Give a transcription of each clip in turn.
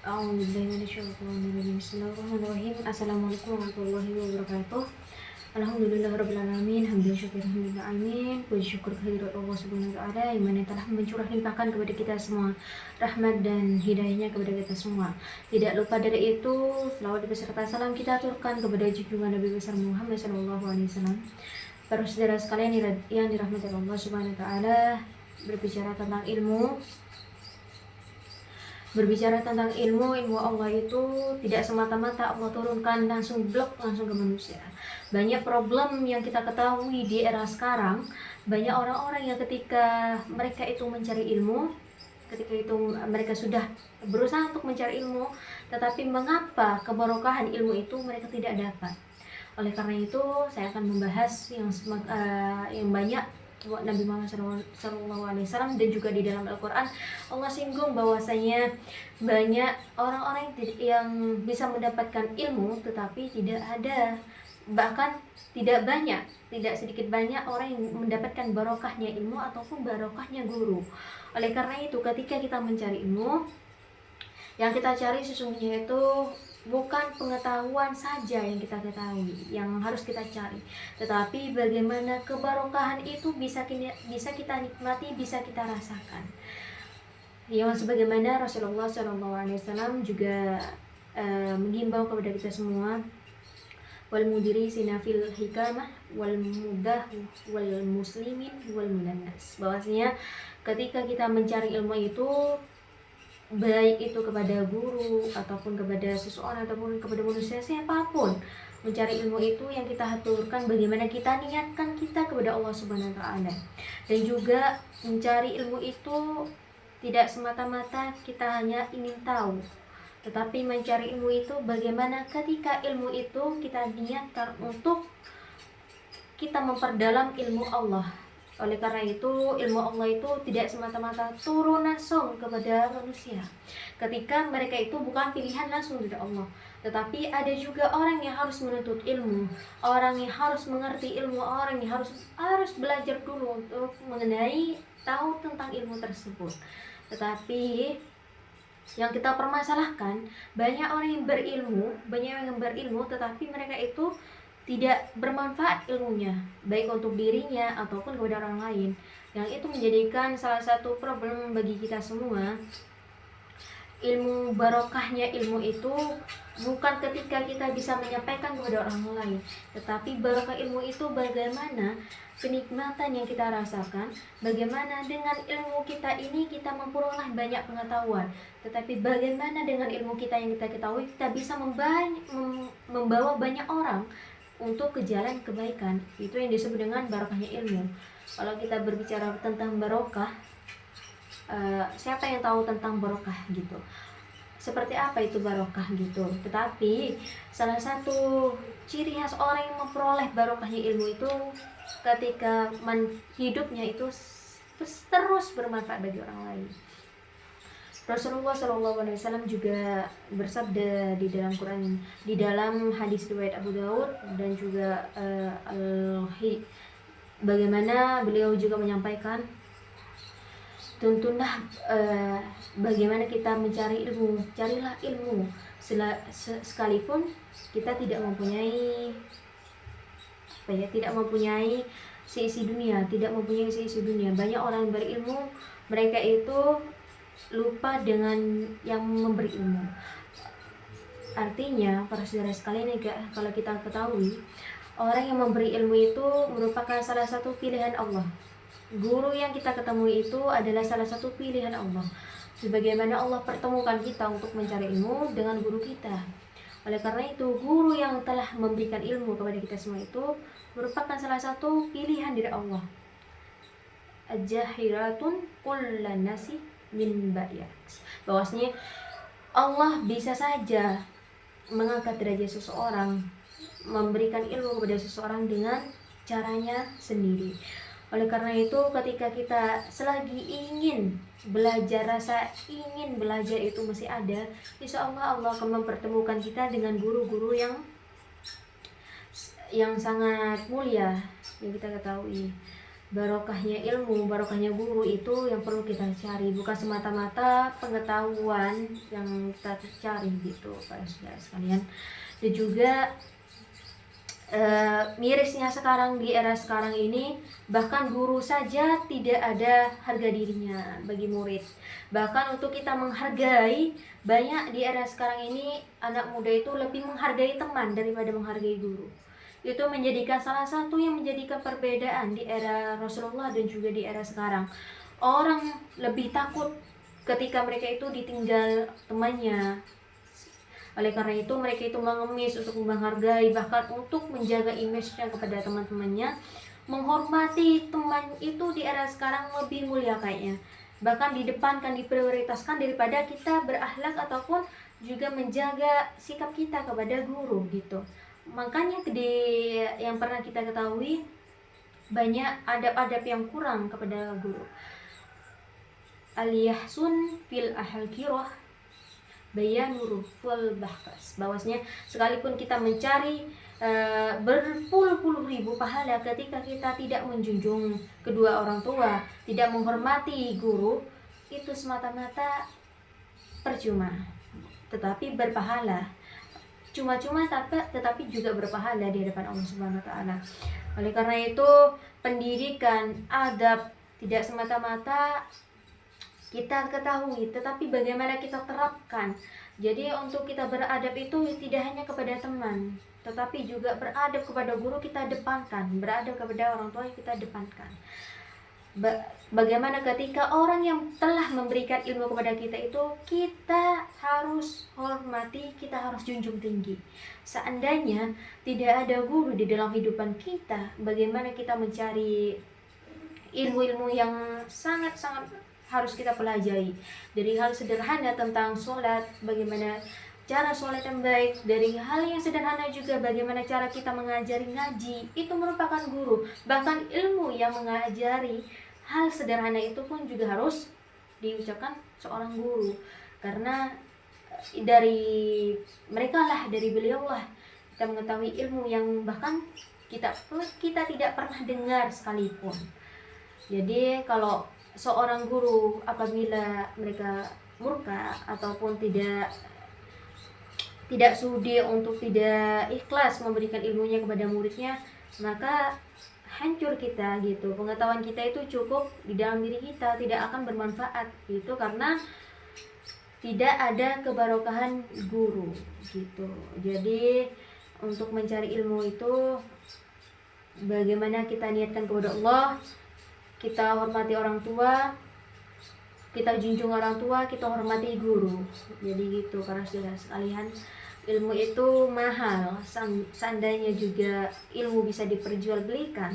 Bismillahirrahmanirrahim. Assalamualaikum warahmatullahi wabarakatuh. Alhamdulillahirabbil alamin, hamdan syukuran lil alamin. Puji syukur kehadirat Allah Subhanahu wa taala yang mana telah mencurah limpahkan kepada kita semua rahmat dan hidayahnya kepada kita semua. Tidak lupa dari itu, selawat beserta salam kita aturkan kepada junjungan Nabi besar Muhammad sallallahu alaihi wasallam. Para saudara sekalian yang dirahmati Allah Subhanahu wa taala, berbicara tentang ilmu ilmu Allah itu tidak semata-mata Allah turunkan langsung ke manusia. Banyak problem yang kita ketahui di era sekarang, banyak orang-orang yang ketika mereka itu mencari ilmu, ketika itu mereka sudah berusaha untuk mencari ilmu, tetapi mengapa keberkahan ilmu itu mereka tidak dapat. Oleh karena itu saya akan membahas yang banyak Nabi Muhammad SAW, dan juga di dalam Al-Quran Allah singgung bahwasanya banyak orang-orang yang bisa mendapatkan ilmu tetapi tidak sedikit banyak orang yang mendapatkan barokahnya ilmu ataupun barokahnya guru. Oleh karena itu ketika kita mencari ilmu, yang kita cari sesungguhnya itu bukan pengetahuan saja yang kita ketahui, yang harus kita cari, tetapi bagaimana kebarokahan itu bisa kita nikmati, bisa kita rasakan. Yang sebagaimana Rasulullah SAW juga menghimbau kepada kita semua, wal mudiri sinafil hikamah wal mudah wal muslimin wal mulannas, bahwasanya ketika kita mencari ilmu itu, baik itu kepada guru ataupun kepada seseorang ataupun kepada manusia siapapun, mencari ilmu itu yang kita haturkan bagaimana kita niatkan kita kepada Allah Subhanahu wa taala. Dan juga mencari ilmu itu tidak semata-mata kita hanya ingin tahu, tetapi mencari ilmu itu bagaimana ketika ilmu itu kita niatkan untuk kita memperdalam ilmu Allah. Oleh karena itu ilmu Allah itu tidak semata-mata turun langsung kepada manusia ketika mereka itu bukan pilihan langsung dari Allah, tetapi ada juga orang yang harus menuntut ilmu, orang yang harus mengerti ilmu, orang yang harus belajar dulu untuk mengenai tahu tentang ilmu tersebut. Tetapi yang kita permasalahkan, banyak orang yang berilmu tetapi mereka itu tidak bermanfaat ilmunya, baik untuk dirinya ataupun kepada orang lain. Yang itu menjadikan salah satu problem bagi kita semua. Barokahnya ilmu itu bukan ketika kita bisa menyampaikan kepada orang lain, tetapi barokah ilmu itu bagaimana kenikmatan yang kita rasakan, bagaimana dengan ilmu kita ini kita memperoleh banyak pengetahuan, tetapi bagaimana dengan ilmu kita yang kita ketahui kita bisa membawa banyak orang untuk ke jalan kebaikan. Itu yang disebut dengan barokahnya ilmu. Kalau kita berbicara tentang barokah, siapa yang tahu tentang barokah gitu, seperti apa itu barokah gitu. Tetapi salah satu ciri khas orang yang memperoleh barokahnya ilmu itu ketika hidupnya itu terus bermanfaat bagi orang lain. Rasulullah SAW juga bersabda di dalam Quran, di dalam hadis riwayat Abu Daud dan juga bagaimana beliau juga menyampaikan, tuntunlah bagaimana kita mencari ilmu, carilah ilmu sekalipun kita tidak mempunyai seisi dunia, Banyak orang yang berilmu, mereka itu lupa dengan yang memberi ilmu. Artinya para saudara sekalian, kalau kita ketahui, orang yang memberi ilmu itu merupakan salah satu pilihan Allah. Guru yang kita ketemu itu adalah salah satu pilihan Allah. Sebagaimana Allah pertemukan kita untuk mencari ilmu dengan guru kita. Oleh karena itu guru yang telah memberikan ilmu kepada kita semua itu merupakan salah satu pilihan dari Allah. Ajahiratun kullan nasi min ba'ya, bahwasanya Allah bisa saja mengangkat derajat seseorang, memberikan ilmu kepada seseorang dengan caranya sendiri. Oleh karena itu ketika kita selagi ingin belajar, rasa ingin belajar itu masih ada, insya Allah akan mempertemukan kita dengan guru-guru yang sangat mulia yang kita ketahui. barokahnya ilmu, barokahnya guru itu yang perlu kita cari, bukan semata-mata pengetahuan yang kita cari gitu para saudara sekalian. Dan juga mirisnya sekarang di era sekarang ini, bahkan guru saja tidak ada harga dirinya bagi murid. Bahkan untuk kita menghargai, banyak di era sekarang ini anak muda itu lebih menghargai teman daripada menghargai guru. Itu menjadikan salah satu yang menjadikan perbedaan di era Rasulullah dan juga di era sekarang. Orang lebih takut ketika mereka itu ditinggal temannya. Oleh karena itu mereka itu mengemis untuk menghargai, bahkan untuk menjaga image-nya kepada teman-temannya. Menghormati teman itu di era sekarang lebih mulia kayaknya, bahkan didepankan, diprioritaskan daripada kita berakhlak ataupun juga menjaga sikap kita kepada guru gitu. Makanya yang pernah kita ketahui, banyak adab-adab yang kurang kepada guru. Al-yahsun fil ahlkirah bayanuru ful bahkas, bahwasanya sekalipun kita mencari berpuluh-puluh ribu pahala, ketika kita tidak menjunjung kedua orang tua, tidak menghormati guru, itu semata-mata percuma, tetapi berpahala. Cuma-cuma tetapi juga berpahala di hadapan Allah Subhanahu wa taala. Oleh karena itu, pendidikan, adab tidak semata-mata kita ketahui, tetapi bagaimana kita terapkan. Jadi untuk kita beradab itu tidak hanya kepada teman, tetapi juga beradab kepada guru kita depankan, beradab kepada orang tua kita depankan. Bagaimana ketika orang yang telah memberikan ilmu kepada kita itu kita harus hormati, kita harus junjung tinggi. Seandainya tidak ada guru di dalam kehidupan kita, bagaimana kita mencari ilmu-ilmu yang sangat-sangat harus kita pelajari, dari hal sederhana tentang sholat, bagaimana cara sholat yang baik, dari hal yang sederhana juga bagaimana cara kita mengajari ngaji, itu merupakan guru. Bahkan ilmu yang mengajari hal sederhana itu pun juga harus diucapkan seorang guru, karena dari mereka lah, dari beliau lah kita mengetahui ilmu yang bahkan kita tidak pernah dengar sekalipun. Jadi kalau seorang guru apabila mereka murka ataupun tidak sudi untuk tidak ikhlas memberikan ilmunya kepada muridnya, maka hancur kita gitu. Pengetahuan kita itu cukup di dalam diri kita, tidak akan bermanfaat gitu, karena tidak ada kebarokahan guru gitu. Jadi untuk mencari ilmu itu bagaimana kita niatkan kepada Allah, kita hormati orang tua, kita junjung orang tua, kita hormati guru. Jadi gitu para saudara sekalian, ilmu itu mahal. Seandainya juga ilmu bisa diperjualbelikan,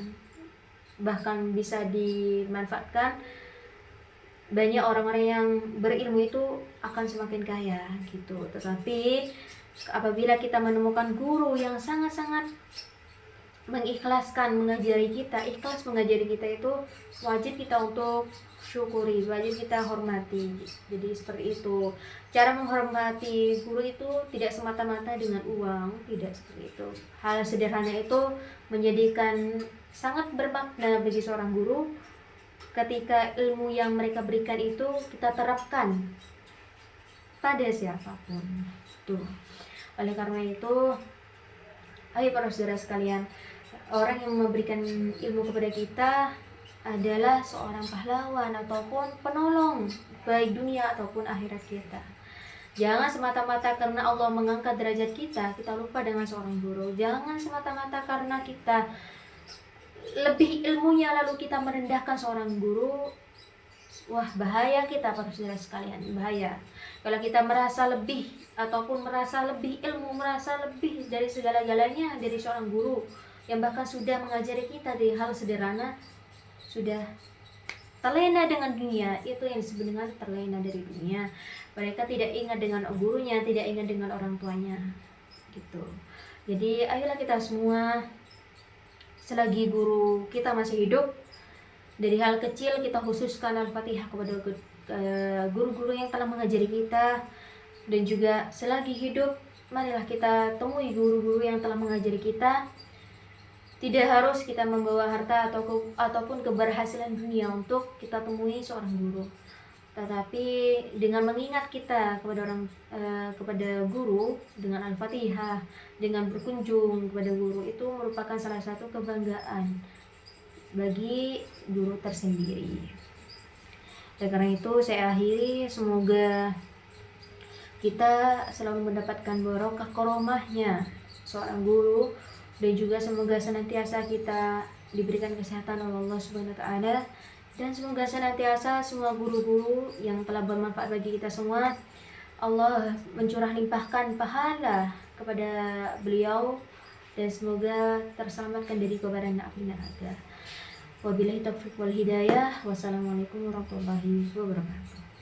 bahkan bisa dimanfaatkan, banyak orang-orang yang berilmu itu akan semakin kaya gitu. Tetapi apabila kita menemukan guru yang sangat-sangat mengikhlaskan mengajari kita, ikhlas mengajari kita, itu wajib kita untuk syukuri, wajib kita hormati. Jadi seperti itu. Cara menghormati guru itu tidak semata-mata dengan uang, tidak seperti itu. Hal sederhana itu menjadikan sangat bermakna bagi seorang guru ketika ilmu yang mereka berikan itu kita terapkan pada siapapun. Tuh. Oleh karena itu, ayo para saudara sekalian, orang yang memberikan ilmu kepada kita adalah seorang pahlawan ataupun penolong baik dunia ataupun akhirat kita. Jangan semata-mata karena Allah mengangkat derajat kita, kita lupa dengan seorang guru. Jangan semata-mata karena kita lebih ilmunya lalu kita merendahkan seorang guru. Wah, bahaya kita para saudara sekalian, bahaya. Kalau kita merasa lebih ataupun merasa lebih ilmu, merasa lebih dari segala-galanya dari seorang guru yang bahkan sudah mengajari kita di hal sederhana, sudah terlena dengan dunia, itu yang disebut dengan terlena dari dunia. Mereka tidak ingat dengan gurunya, tidak ingat dengan orang tuanya gitu. Jadi ayolah kita semua, selagi guru kita masih hidup, dari hal kecil kita khususkan Al-Fatihah kepada guru-guru yang telah mengajari kita. Dan juga selagi hidup, marilah kita temui guru-guru yang telah mengajari kita. Tidak harus kita membawa harta ataupun keberhasilan dunia untuk kita temui seorang guru. Tetapi dengan mengingat kita kepada guru dengan Al-Fatihah, dengan berkunjung kepada guru, itu merupakan salah satu kebanggaan bagi guru tersendiri. Oleh karena itu saya akhiri, semoga kita selalu mendapatkan barokah karomahnya seorang guru, dan juga semoga senantiasa kita diberikan kesehatan oleh Allah Subhanahu wa taala, dan semoga senantiasa semua guru-guru yang telah bermanfaat bagi kita semua Allah mencurah limpahkan pahala kepada beliau, dan semoga terselamatkan dari kobaran api neraka. Wabillahi taufiq wal hidayah. Wassalamualaikum warahmatullahi wabarakatuh.